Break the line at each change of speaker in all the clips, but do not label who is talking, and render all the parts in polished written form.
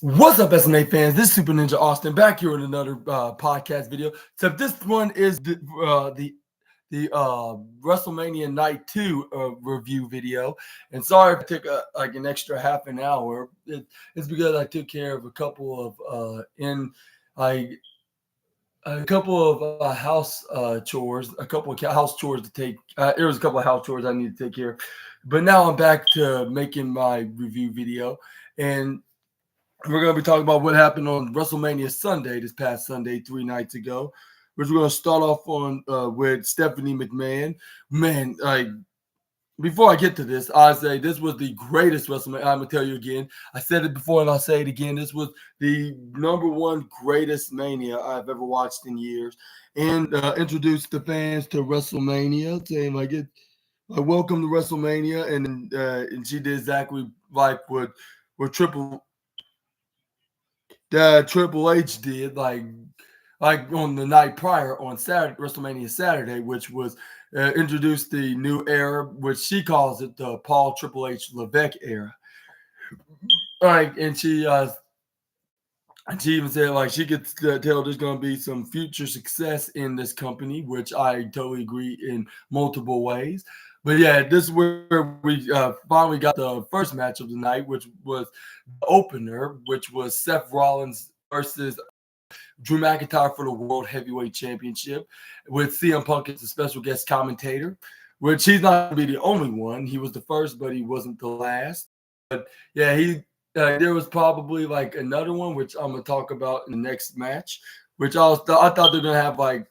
What's up, SNA fans? This is Super Ninja Austin back here with another podcast video. Except this one is the WrestleMania Night 2 review video. And sorry if it took like an extra half an hour. It's because I took care of a couple of house chores, a couple of house chores to take. There was a couple of house chores I need to take care of, but now I'm back to making my review video, and we're going to be talking about what happened on WrestleMania Sunday, this past Sunday, 3 nights ago. Which we're going to start off on with Stephanie McMahon. Man, before I get to this, I say this was the greatest WrestleMania. I'm going to tell you again. I said it before and I'll say it again. This was the number one greatest Mania I've ever watched in years. And introduced the fans to WrestleMania, saying like welcome to WrestleMania. And she did exactly like what Triple H did, like on the night prior on Saturday, WrestleMania Saturday, which was introduced the new era, which she calls it the Paul Triple H Levesque era. Like, and she even said like she could tell there's going to be some future success in this company, which I totally agree in multiple ways. But yeah, this is where we finally got the first match of the night, which was the opener, which was Seth Rollins versus Drew McIntyre for the World Heavyweight Championship, with CM Punk as a special guest commentator, which he's not going to be the only one. He was the first, but he wasn't the last. But yeah, there was probably like another one, which I'm going to talk about in the next match, which I thought they're gonna have like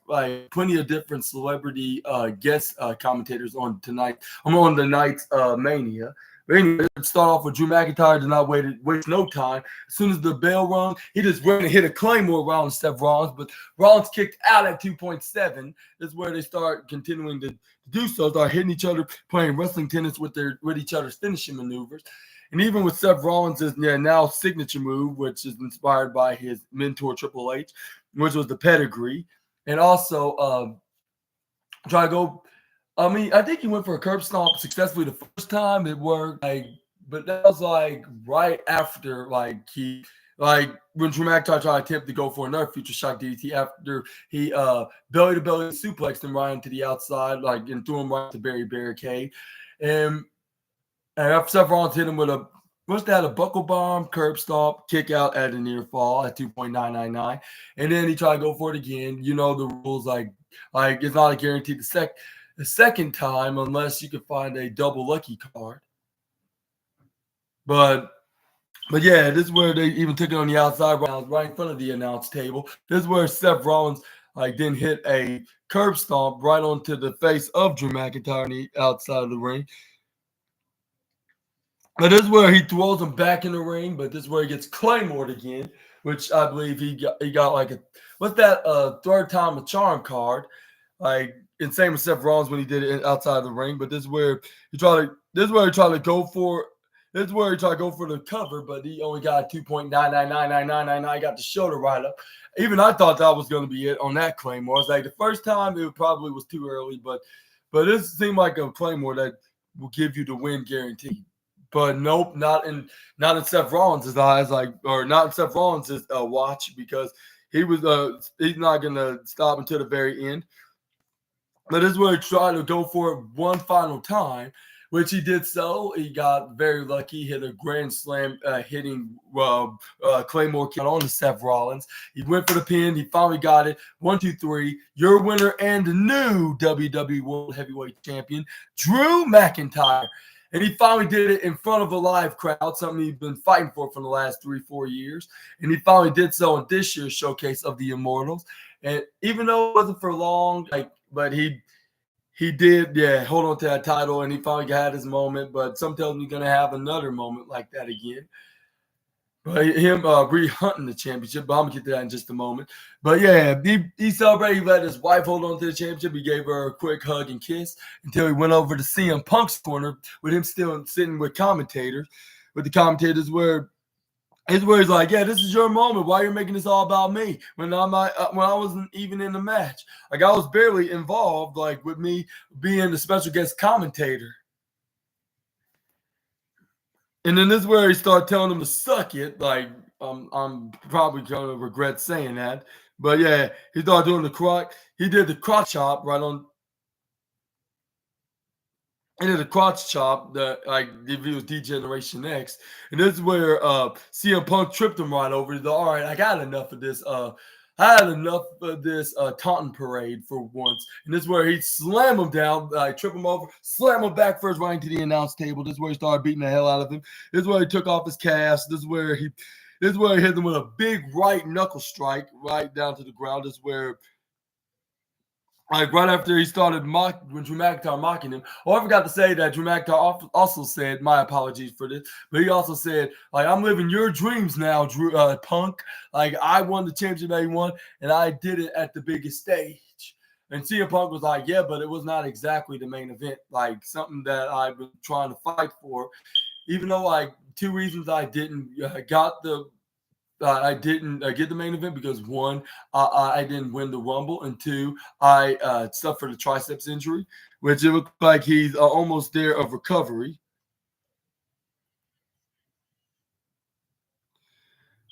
plenty of different celebrity guest commentators on tonight. I'm on the night's Mania. But anyway, let's start off with Drew McIntyre. Did not waste no time. As soon as the bell rung, he just ran and hit a Claymore around Seth Rollins, but Rollins kicked out at 2.7. This is where they start continuing to do so, start hitting each other, playing wrestling tennis with each other's finishing maneuvers. And even with Seth Rollins' now signature move, which is inspired by his mentor Triple H, which was the pedigree, and also try to go. I mean, I think he went for a curb stomp successfully the first time. It worked, but that was right after when Drew McIntyre tried to attempt to go for another future shock DDT after he belly to belly suplexed him right into the outside, and threw him right to barricade, and after Seth Rollins hit him with must have had a buckle bomb, curb stomp, kick out at a near fall at 2.999. And then he tried to go for it again. You know the rules, like it's not a guarantee the second time unless you can find a double lucky card. But yeah, this is where they even took it on the outside, right in front of the announce table. This is where Seth Rollins then hit a curb stomp right onto the face of Drew McIntyre on the outside of the ring. But this is where he throws him back in the ring, but this is where he gets Claymored again, which I believe he got like third time a charm card, and same with Seth Rollins when he did it outside of the ring. But this is where he tried to go for the cover, but he only got 2.9999999. Got the shoulder right up. Even I thought that was going to be it on that Claymore. It's like the first time it probably was too early, but this seemed like a Claymore that will give you the win guaranteed. But nope, not in Seth Rollins' eyes, or not in Seth Rollins' watch, because he's not gonna stop until the very end. But this is where he tried to go for it one final time, which he did so. He got very lucky, hit a grand slam hitting Claymore kick on to Seth Rollins. He went for the pin. He finally got it. 1, 2, 3. Your winner and the new WWE World Heavyweight Champion, Drew McIntyre. And he finally did it in front of a live crowd, something he's been fighting for the last 3-4 years. And he finally did so in this year's showcase of the Immortals. And even though it wasn't for long, but he did, hold on to that title, and he finally had his moment. But some tell him he's going to have another moment like that again. But him re-hunting the championship, but I'm going to get to that in just a moment. But yeah, he celebrated. He let his wife hold on to the championship. He gave her a quick hug and kiss until he went over to CM Punk's corner with him still sitting with the commentators where he's like, yeah, this is your moment. Why are you making this all about me when I wasn't even in the match? I was barely involved, with me being the special guest commentator. And then this is where he started telling him to suck it, I'm probably gonna regret saying that, but yeah, he started doing the crotch. He did the crotch chop right on. He did a crotch chop that like if he was D-Generation X, and this is where CM Punk tripped him right over. He's like, all right, I got enough of this. I had enough of this taunting parade for once. And this is where he slam him down, trip him over, slam him back first right into the announce table. This is where he started beating the hell out of him. This is where he took off his cast. This is where he hit him with a big right knuckle strike right down to the ground. This is where right after he started when Drew McIntyre mocking him. Oh, I forgot to say that Drew McIntyre also said, my apologies for this, but he also said, like, I'm living your dreams now, Drew Punk. Like, I won the championship that he won, and I did it at the biggest stage. And CM Punk was like, yeah, but it was not exactly the main event, like something that I've been trying to fight for. Even though, like, two reasons I didn't I didn't get the main event because one, I didn't win the Rumble, and two, I suffered a triceps injury, which it looked like he's almost there of recovery.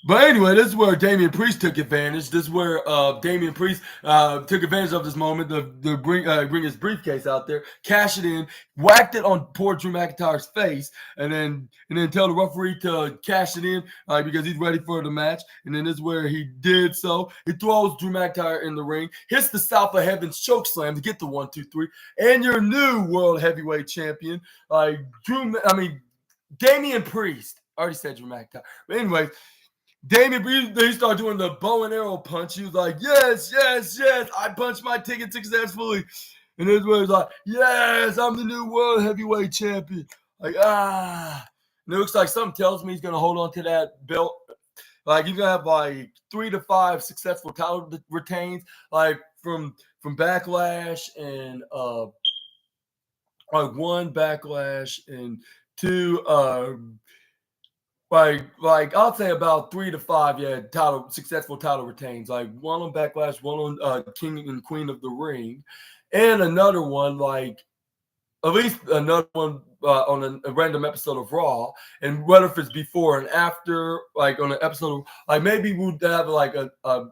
But anyway, this is where Damian Priest took advantage. This is where Damian Priest took advantage of this moment to bring his briefcase out there, cash it in, whacked it on poor Drew McIntyre's face, and then tell the referee to cash it in because he's ready for the match. And then this is where he did so. He throws Drew McIntyre in the ring, hits the South of Heaven's choke slam to get the 1, 2, 3, and your new World Heavyweight Champion, Damian Priest. I already said Drew McIntyre, but anyway. Damian Priest, he started doing the bow and arrow punch. He was like, yes, yes, yes, I punched my ticket successfully. And this was like, yes, I'm the new World Heavyweight Champion. Like, And it looks like something tells me he's going to hold on to that belt. Like, he's going to have like 3 to 5 successful title retains, like from Backlash and like 1 Backlash and 2 like I'll say about 3 to 5, successful title retains. Like 1 on Backlash, 1 on King and Queen of the Ring, and another one like at least another one on a random episode of Raw. And whether if it's before and after, like on an episode, like maybe we'll have like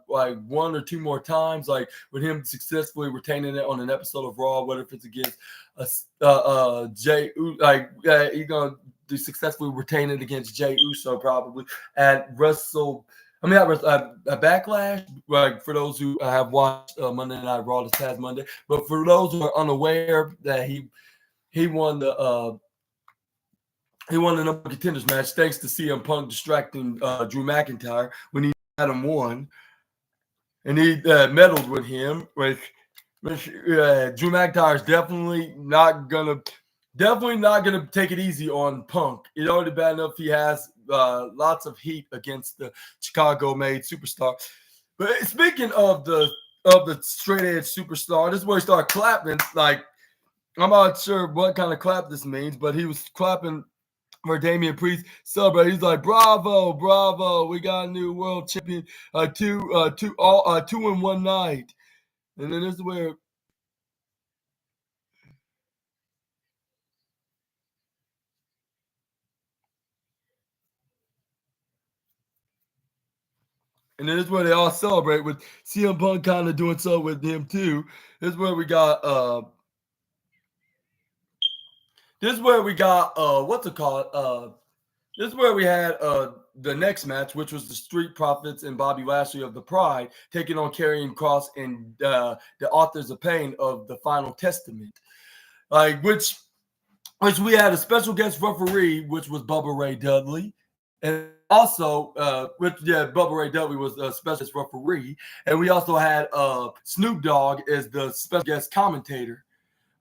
like 1 or 2 more times, like with him successfully retaining it on an episode of Raw. Whether if it's against Jay, like he's gonna to successfully retain it against Jay Uso probably at Backlash. Like for those who have watched Monday Night Raw this past Monday, but for those who are unaware that he won the number one contenders match thanks to CM Punk distracting Drew McIntyre when he had him won, and he meddled with him. Drew McIntyre is definitely not gonna take it easy on Punk. It's already bad enough he has lots of heat against the Chicago-made superstar. But speaking of the straight edge superstar, this is where he started clapping. Like, I'm not sure what kind of clap this means, but he was clapping for Damian Priest celebrated. He's like, "Bravo, bravo! We got a new world champion. 2 in 1 night." And then this is where. And then this is where they all celebrate with CM Punk kind of doing so with him too. This is where we got what's it called? This is where we had the next match, which was the Street Profits and Bobby Lashley of the Pride taking on Karrion Kross and the Authors of Pain of the Final Testament. Like which we had a special guest referee, which was Bubba Ray Dudley. And also, Bubba Ray Dudley was a special guest referee. And we also had Snoop Dogg as the special guest commentator.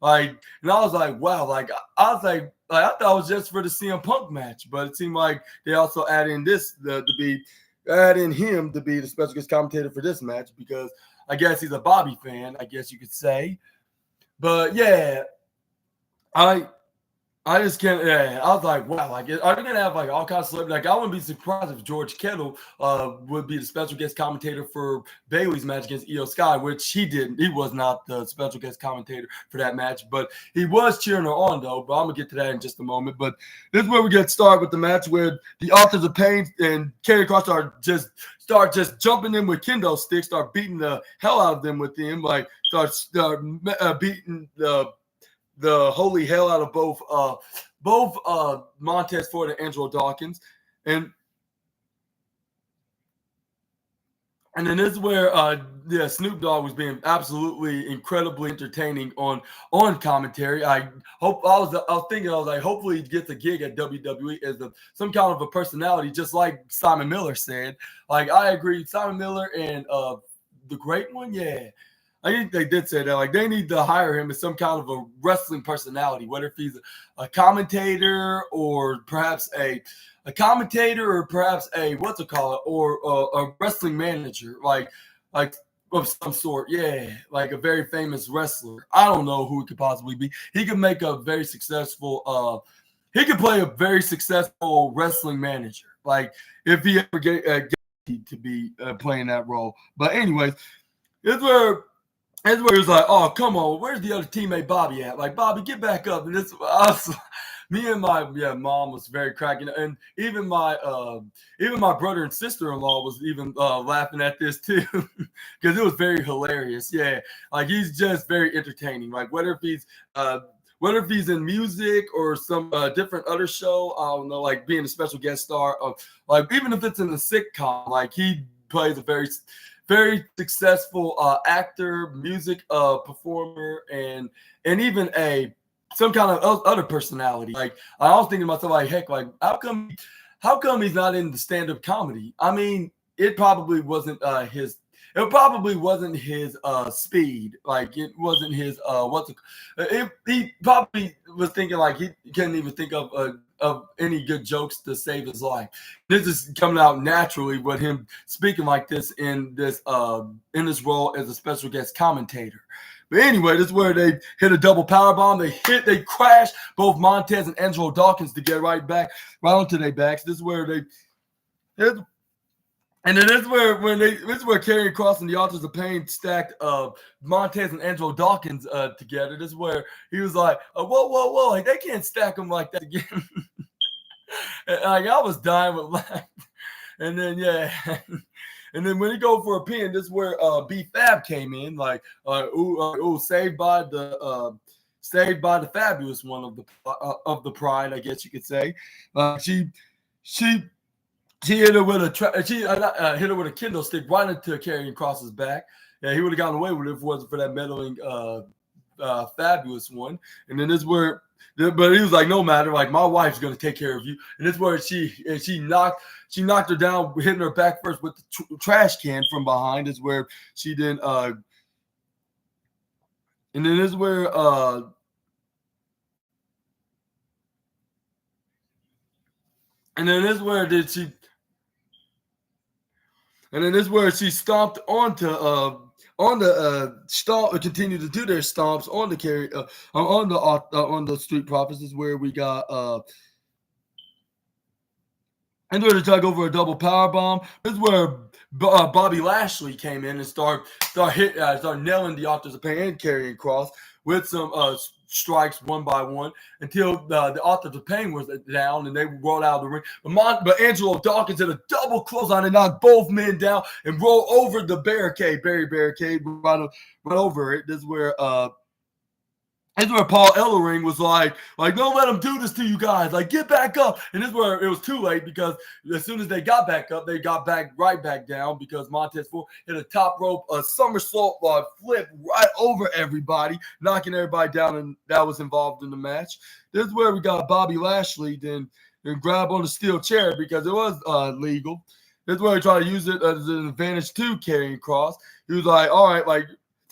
Like, and I was like, wow, like I was like I thought it was just for the CM Punk match, but it seemed like they also add in him to be the special guest commentator for this match because I guess he's a Bobby fan, I guess you could say. But yeah, I I just can't. Yeah, I was like, wow. Like, are they gonna have like all kinds of celebrities? Like, I wouldn't be surprised if George Kittle would be the special guest commentator for Bailey's match against Io Sky, which he didn't. He was not the special guest commentator for that match, but he was cheering her on though. But I'm gonna get to that in just a moment. But this is where we get started with the match where the Authors of Pain and Karrion Kross start just jumping in with kendo sticks, start beating the hell out of them with them, like start beating the holy hell out of both Montez Ford and Angelo Dawkins, and then this is where Snoop Dogg was being absolutely incredibly entertaining on commentary. I was thinking, I was like, hopefully he gets a gig at WWE as some kind of a personality, just like Simon Miller said. Like, I agree, Simon Miller and the Great One, yeah. I think they did say that. Like, they need to hire him as some kind of a wrestling personality, whether if he's a commentator or perhaps a commentator or perhaps a wrestling manager, like of some sort. Yeah, like a very famous wrestler. I don't know who it could possibly be. He could make a very successful. He could play a very successful wrestling manager. Like, if he ever get to be playing that role. But anyways, it's where he was like, oh, come on, where's the other teammate Bobby at? Like, Bobby, get back up. And me and my mom was very cracking, and even my brother and sister-in-law was even laughing at this too, because it was very hilarious. Yeah, like, he's just very entertaining. Like, whether if he's in music or some different other show, I don't know, like being a special guest star, like even if it's in a sitcom, like he plays a very successful actor, music performer, and even some kind of other personality. Like, I was thinking to myself, like, heck, like how come he's not in the stand-up comedy? I mean, it probably wasn't his. It probably wasn't his speed. Like, it wasn't his he probably was thinking like he couldn't even think of any good jokes to save his life. This is coming out naturally with him speaking like this in this role as a special guest commentator. But anyway, this is where they hit a double power bomb. They crash both Montez and Angelo Dawkins to get right onto their backs. This is where and then this is where Karrion Kross and the Authors of Pain stacked Montez and Angelo Dawkins together. This is where he was like, whoa, like, they can't stack them like that again. Like, I was dying with laughter. And then and then when he go for a pin, this is where B-Fab came in, like saved by the fabulous one of the Pride, I guess you could say. She hit her with hit her with a kendo stick right into Karrion Kross's back. Yeah, he would have gotten away with it if it wasn't for that meddling fabulous one. And then this where, but he was like, no matter, like, my wife's gonna take care of you. And this where she knocked her down, hitting her back first with the trash can from behind. Is where she then and then this where and then this where did she. And then this is where she stomped onto stomp, continued to do their stomps on the on the Street Profits. Is where we got and where to tug over a double power bomb. This is where Bobby Lashley came in and start nailing the Authors of Pain and Karrion Kross with some strikes one by one until the Authors of Pain was down and they rolled out of the ring. But Angelo Dawkins did a double clothesline and knocked both men down and rolled over the barricade right over it. This is where Paul Ellering was like, don't let him do this to you guys. Like, get back up. And this is where it was too late, because as soon as they got back up, they got right back down, because Montez Ford hit a top rope, a somersault flip right over everybody, knocking everybody down, and that was involved in the match. This is where we got Bobby Lashley then grab on the steel chair, because it was legal. This is where he tried to use it as an advantage to Karrion Kross. He was like, all right, like,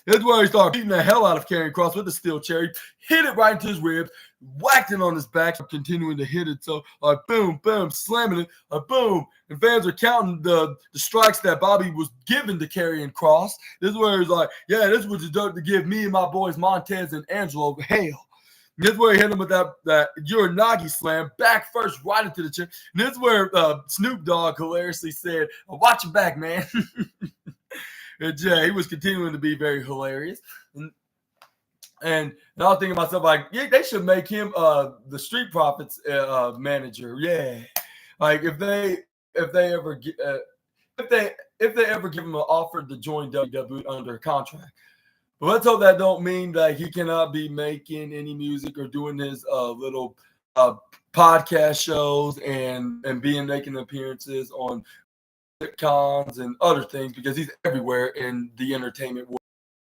this is where he started beating the hell out of Karrion Kross with the steel chair. Hit it right into his ribs, whacked it on his back, continuing to hit it. So, boom, boom, slamming it, boom. And fans are counting the strikes that Bobby was giving to Karrion Kross. This is where he's like, yeah, this was to give me and my boys Montez and Angelo hell. This is where he hit him with that Uranagi slam, back first, right into the chin. And this is where Snoop Dogg hilariously said, "Watch your back, man." And yeah, he was continuing to be very hilarious. And I was thinking to myself, like, yeah, they should make him the Street Profits manager. Yeah, like if they ever if they ever give him an offer to join WWE under contract. But let's hope that don't mean that he cannot be making any music or doing his little podcast shows and making appearances on sitcoms and other things, because he's everywhere in the entertainment world.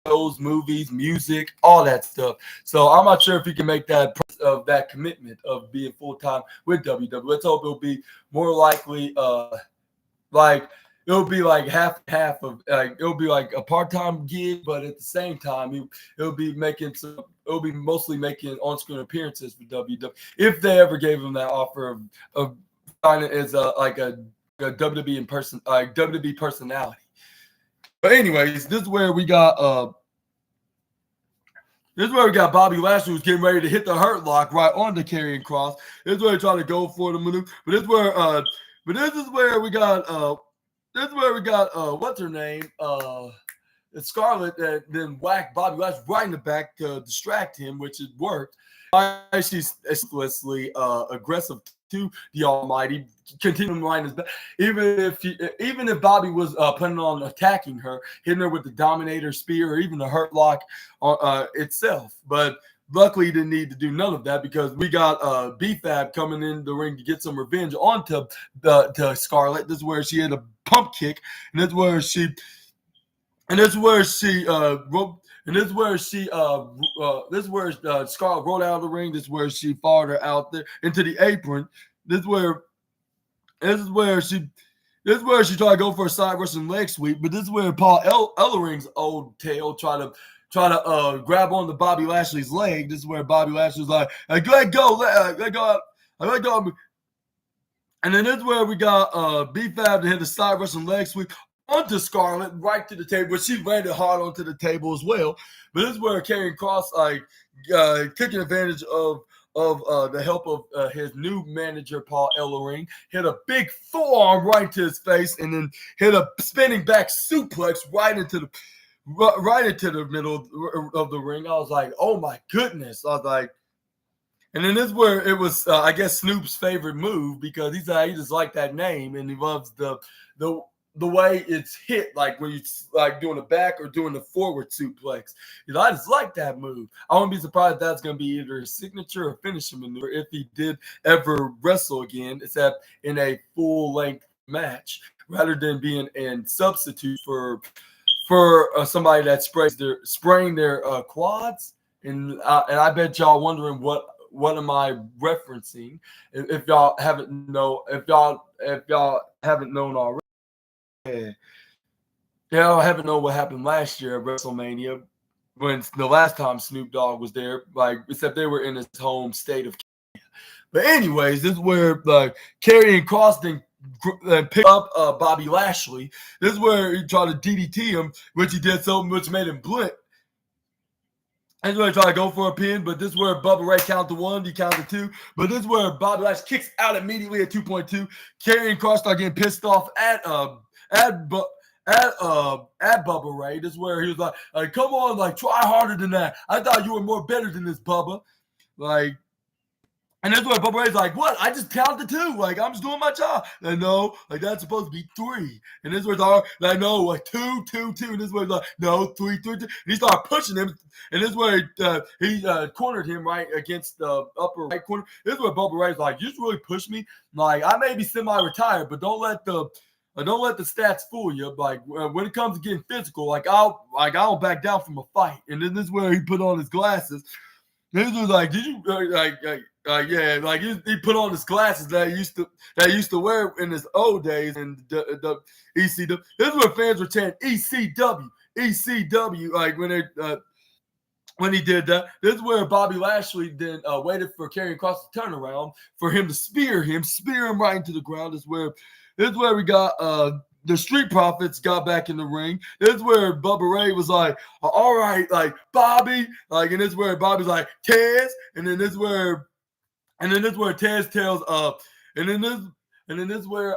Shows, movies, music, all that stuff. So I'm not sure if he can make that commitment of being full time with WWE. Let's hope it'll be more likely like it'll be like half of like it'll be like a part-time gig, but at the same time it'll be mostly making on-screen appearances for WWE if they ever gave him that offer of signing as a WWE in person, like WWE personality. But anyways, this is where we got Bobby Lashley, who's getting ready to hit the Hurt Lock right on the Karrion Kross. This is where he tried to go for the maneuver. But this is where we got what's her name? Scarlett that then whacked Bobby Lashley right in the back to distract him, which it worked. She's excessively aggressive to the Almighty, continuing line his back. Even if Bobby was planning on attacking her, hitting her with the Dominator Spear or even the Hurt Lock itself, but luckily he didn't need to do none of that, because we got B-Fab coming in the ring to get some revenge onto to Scarlett. This is where she had a pump kick, and this is where Scarlett rolled out of the ring. This is where she followed her out there into the apron. This is where she tried to go for a side Russian leg sweep, but this is where Paul Ellering's old tail tried to grab on the Bobby Lashley's leg. This is where Bobby Lashley's like, let go. And then this is where we got B-Fab to hit the side Russian leg sweep onto Scarlett, right to the table, but she landed hard onto the table as well. But this is where Karrion Kross taking advantage of the help of his new manager, Paul Ellering, hit a big forearm right to his face, and then hit a spinning back suplex right into the middle of the ring. I was like, oh my goodness. I was like, and then this is where it was, I guess, Snoop's favorite move, because he just liked that name, and he loves the way it's hit, like when you like doing a back or doing the forward suplex. I just like that move. I wouldn't be surprised if that's going to be either a signature or finishing maneuver if he did ever wrestle again, except in a full-length match, rather than being in substitute for somebody that spraying their quads. And I bet y'all wondering what am I referencing, if y'all haven't known already. Yeah, I haven't known what happened last year at WrestleMania, when the last time Snoop Dogg was there, like, except they were in his home state of Kenya. But anyways, this is where Karrion Kross picked up Bobby Lashley. This is where he tried to DDT him, which he did so much made him blink. And he's trying to go for a pin, but this is where Bubba Ray counted 1, he counted 2. But this is where Bobby Lashley kicks out immediately at 2.2. Karrion Kross started getting pissed off at Bubba Ray. This is where he was like, come on, like, try harder than that. I thought you were more better than this, Bubba. Like, and that's where Bubba Ray's like, what? I just counted 2. Like, I'm just doing my job. And no, like, that's supposed to be 3. And this was like, no, like 2, 2, 2. And this was like, no, 3, 3, 3. And he started pushing him. And this is where he cornered him right against the upper right corner. This is where Bubba Ray's like, you just really pushed me. Like, I may be semi-retired, but don't let the stats fool you. Like, when it comes to getting physical, I don't back down from a fight. And then this is where he put on his glasses. This was like, did you yeah, like he put on his glasses that he used to wear in his old days in the ECW. This is where fans were chanting ECW, like when he did that. This is where Bobby Lashley then waited for Karrion Kross to turn around for him to spear him right into the ground. This is where we got the Street Profits got back in the ring. This is where Bubba Ray was like, all right, like Bobby, like, and this is where Bobby's like, Tez, and then this is where Tez tells and then this is where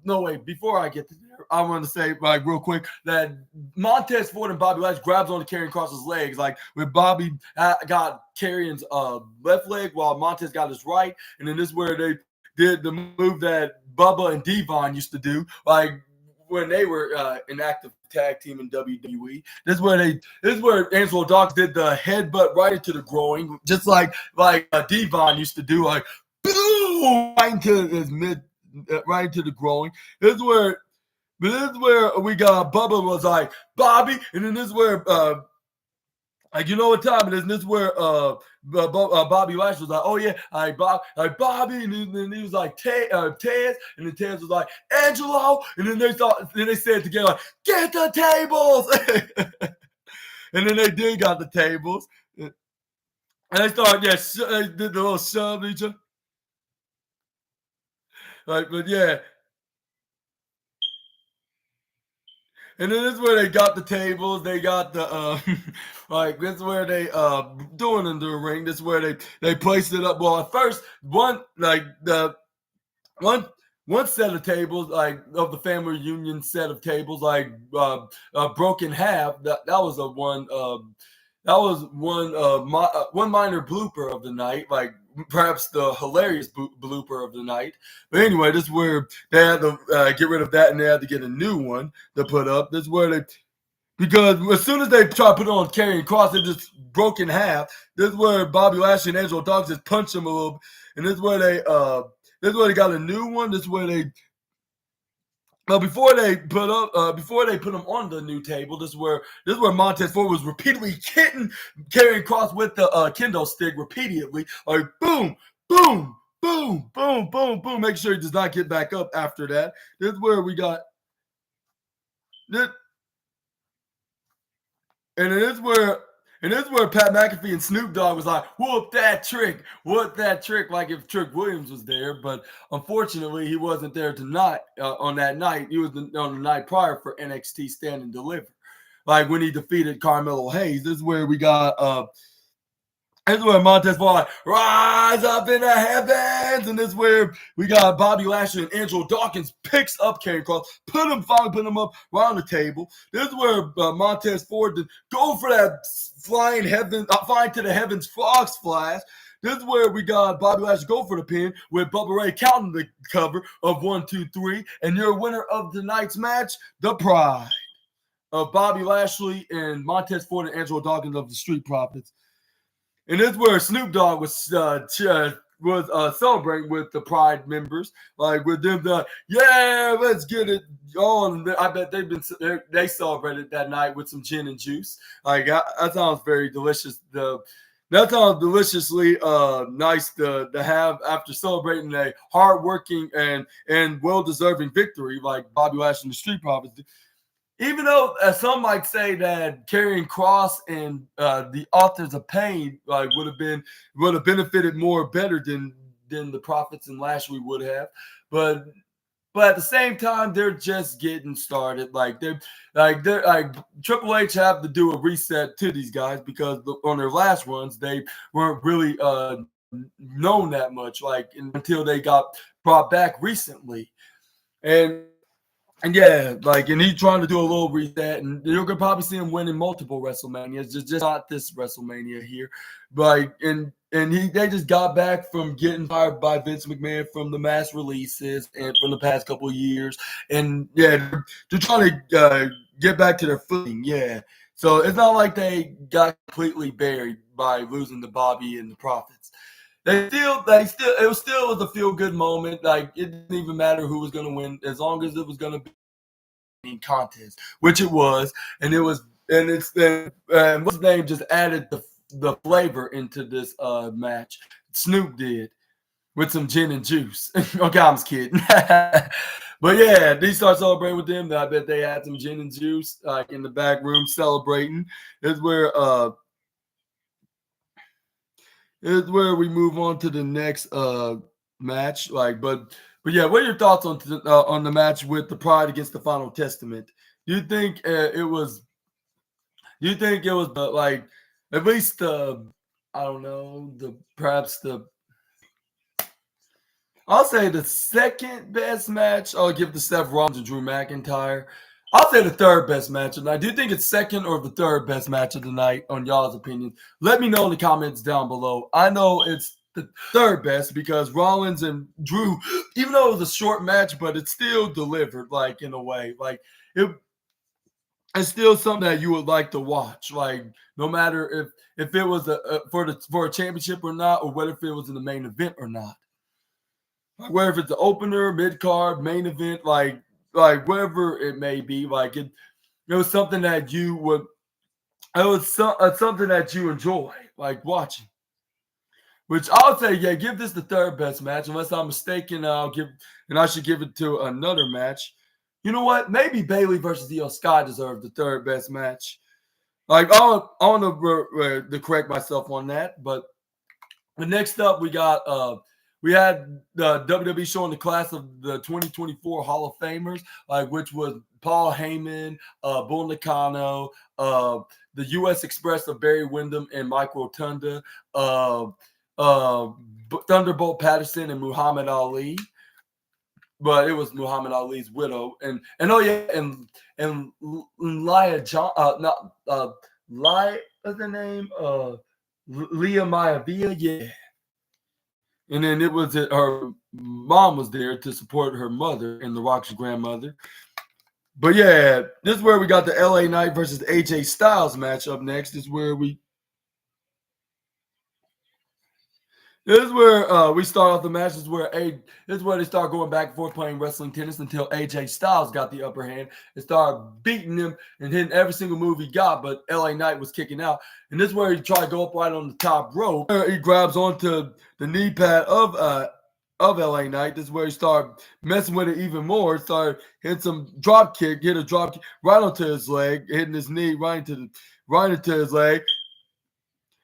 no wait, before I get to there, I want to say like real quick that Montez Ford and Bobby Lashley grabs on to Karrion Kross's legs, like when Bobby got Karrion's left leg while Montez got his right, and then this is where they did the move that Bubba and Devon used to do, like when they were an active tag team in WWE. This is where Angelo Dawkins did the headbutt right into the groin, just like Devon used to do, like boom, right into his right into the groin. This is where we got Bubba was like Bobby, and then this is where like, you know what time it is? And this is where Bobby Lashley was like, oh yeah, Bobby, and then he was like Tez, and then Tez was like Angelo, and then they said together like, get the tables, and then they did got the tables, and they started they did the little shove each other, like, but yeah. And then this is where they got the tables. They got the like this is where they doing in the ring. This is where they placed it up. Well, at first one set of tables, like of the family reunion set of tables, like broke in half. That was a one. That was one minor blooper of the night, like perhaps the hilarious blooper of the night. But anyway, this is where they had to get rid of that, and they had to get a new one to put up. This is where because as soon as they try to put it on Karrion Kross, it just broke in half. This is where Bobby Lashley and Angelo Dawkins just punched him a little, and this is where they got a new one. This is where they. Before they put them on the new table, this is where Montez Ford was repeatedly hitting Karrion Kross with the kendo stick repeatedly, like boom, boom, boom, boom, boom, boom. Make sure he does not get back up after that. This is where we got this, and this is where Pat McAfee and Snoop Dogg was like, whoop that trick, like if Trick Williams was there. But unfortunately, he wasn't there tonight on that night. He was on the night prior for NXT Stand and Deliver, like when he defeated Carmelo Hayes. This is where we got this is where Montez Ford like, rise up in the heavens, and this is where we got Bobby Lashley and Angelo Dawkins picks up Karrion Kross, put him up right on the table. This is where Montez Ford did go for that flying to the heavens frog splash. This is where we got Bobby Lashley go for the pin with Bubba Ray counting the cover of 1, 2, 3, and your winner of tonight's match, the Pride of Bobby Lashley and Montez Ford and Angelo Dawkins of the Street Profits. And this is where Snoop Dogg was celebrating with the Pride members, like with them, yeah, let's get it on. I bet they celebrated that night with some gin and juice. Like that sounds very delicious. That sounds deliciously nice to have after celebrating a hardworking and well-deserving victory like Bobby Lashley and the Street Profits. Even though some might say that Karrion Kross and the Authors of Pain like would have benefited better than the Profits and Lashley would have, but at the same time they're just getting started. Like Triple H have to do a reset to these guys because on their last runs they weren't really known that much, like until they got brought back recently, and yeah, like, and he's trying to do a little reset, and you're gonna probably see him winning multiple WrestleManias, just not this WrestleMania here. But they just got back from getting fired by Vince McMahon from the mass releases and from the past couple of years, and yeah, they're trying to get back to their footing. Yeah, so it's not like they got completely buried by losing to Bobby and the Profits. It was still a feel good moment. Like it didn't even matter who was going to win as long as it was going to be a contest, which it was, and what's his name just added the flavor into this match. Snoop did with some gin and juice. Okay, I'm just kidding. But yeah, they start celebrating with them. I bet they had some gin and juice like in the back room celebrating. This is where we move on to the next match. Like, but But yeah, what are your thoughts on the match with the Pride against the Final Testament? Do you think it was? Do you think it was the like at least the I don't know the perhaps the I'll say the second best match. I'll give the Seth Rollins and Drew McIntyre. I'll say the third best match of the night. Do you think it's second or the third best match of the night on y'all's opinion? Let me know in the comments down below. I know it's the third best because Rollins and Drew, even though it was a short match, but it still delivered, like in a way. Like it's still something that you would like to watch. Like no matter if it was for a championship or not, or whether if it was in the main event or not. Whether if it's the opener, mid card, main event, like whatever it may be, like it was something that you would it was something that you enjoy, like watching. Which I'll say, yeah, give this the third best match, unless I'm mistaken. I should give it to another match. You know what? Maybe Bailey versus Io Sky deserved the third best match. Like I want to correct myself on that, but next up we had the WWE showing the class of the 2024 Hall of Famers, like which was Paul Heyman, Bull Nakano, the U.S. Express of Barry Windham and Mike Rotunda, uh, uh, Thunderbolt Patterson and Muhammad Ali. But it was Muhammad Ali's widow, and oh yeah, and Lia John, not Lia, what's the name? Leah Maivia, yeah. And then it was her mom was there to support her mother and The Rock's grandmother. But yeah, this is where we got the LA Knight versus AJ Styles match up next. This is where we start off the match. This is where they start going back and forth playing wrestling tennis until AJ Styles got the upper hand and started beating him and hitting every single move he got. But LA Knight was kicking out, and this is where he tried to go up right on the top rope. He grabs onto the knee pad of LA Knight. This is where he started messing with it even more. Started hitting some drop kick, hit a drop kick right onto his leg, hitting his knee right into his leg.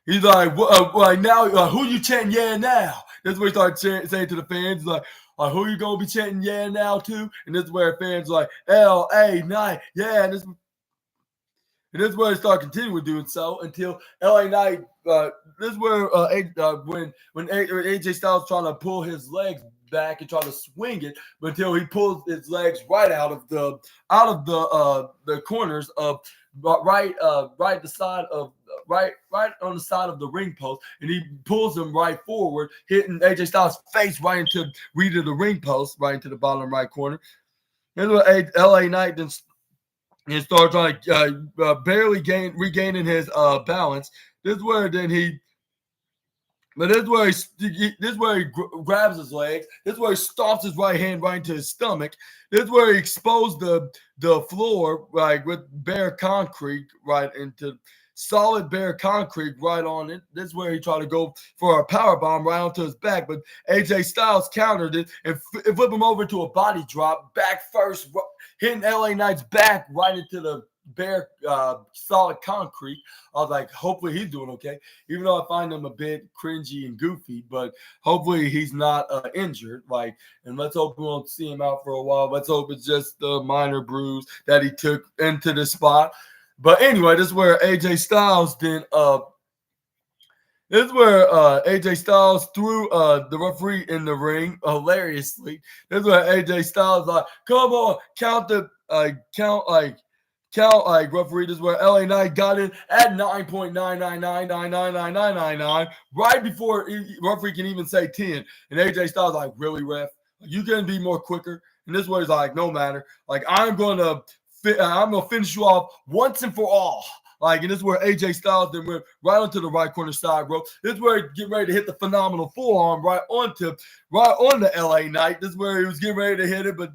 He's like, like now, who you chanting yeah now? This is where he started saying to the fans, like, who you gonna be chanting yeah now to? And this is where fans are like LA Knight, yeah. And this is where they start continuing doing so until LA Knight. This is where when AJ Styles trying to pull his legs back and try to swing it, but until he pulls his legs right out of the corners of right the side of right on the side of the ring post, and he pulls him right forward, hitting AJ Styles' face right into the ring post, right into the bottom right corner. Here's what LA Knight then and started trying to barely regaining his balance. This is where then he but this is where he grabs his legs. This is where he stomps his right hand right into his stomach. This is where he exposed the floor right with bare concrete right into solid bare concrete right on it. This is where he tried to go for a power bomb right onto his back, but AJ Styles countered it and flipped him over to a body drop back first, hitting LA Knight's back right into the bare solid concrete. I was like, hopefully he's doing okay, even though I find him a bit cringy and goofy, but hopefully he's not injured. Like, and let's hope we won't see him out for a while. Let's hope it's just the minor bruise that he took into the spot. But anyway, this is where AJ Styles then AJ Styles threw the referee in the ring hilariously. This is where AJ Styles like, come on, count referee. This is where LA Knight got in at 9.999999999 right before referee can even say 10. And AJ Styles like, really, ref? You can be more quicker. And this way is like, no matter. Like, I'm gonna finish you off once and for all. Like, and this is where AJ Styles then went right onto the right corner side rope. This is where he get ready to hit the phenomenal forearm right on the LA Knight. This is where he was getting ready to hit it, but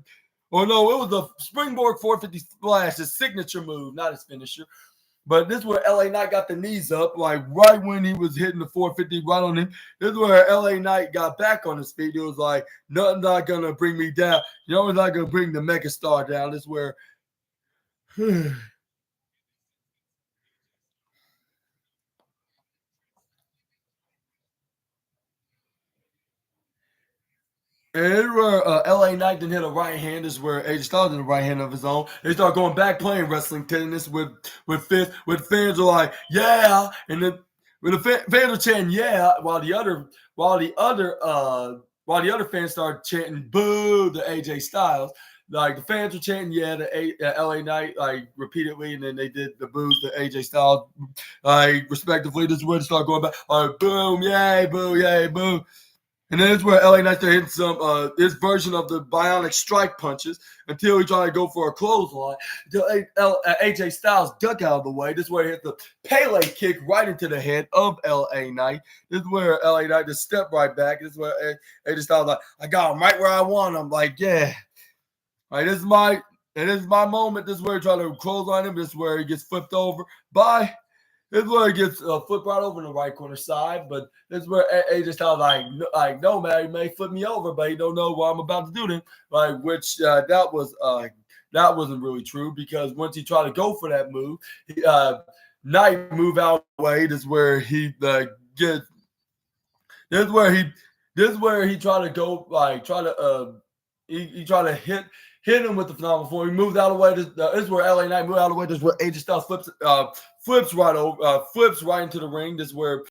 no, it was a springboard 450 splash, his signature move, not his finisher. But this is where LA Knight got the knees up, like right when he was hitting the 450 right on him. This is where LA Knight got back on his feet. It was like, nothing's not gonna bring me down. You know, it's not gonna bring the megastar down. This is where And where LA Knight then hit a right hand. This is where AJ Styles did a right hand of his own. They start going back playing wrestling tennis with fans are like, yeah, and then when the fans are chanting yeah, while the other fans start chanting boo to AJ Styles. Like the fans were chanting yeah to LA Knight like repeatedly, and then they did the boos to AJ Styles like respectively. This is where they start going back like boom, yay, boo, yay, boo. And then it's where LA Knight they're hitting some his version of the bionic strike punches until he tried to go for a clothesline. Until AJ Styles duck out of the way. This is where he hit the Pele kick right into the head of LA Knight. This is where LA Knight just stepped right back. This is where AJ Styles like, I got him right where I want him. Like, yeah. All right, this is my moment. This is where he tried to clothesline him. This is where he gets flipped over by. This is where he gets flipped right over in the right corner side, but this is where AJ Styles like, no, man, he may flip me over, but he don't know what I'm about to do then. Like, which that wasn't really true because once he tried to go for that move, Knight move out of the way. This is where he gets. This is where he tried to go he tried to hit him with the phenomenal form. He moved out of the way. This is where LA Knight moved out of the way. This is where AJ Styles flips right into the ring. This is where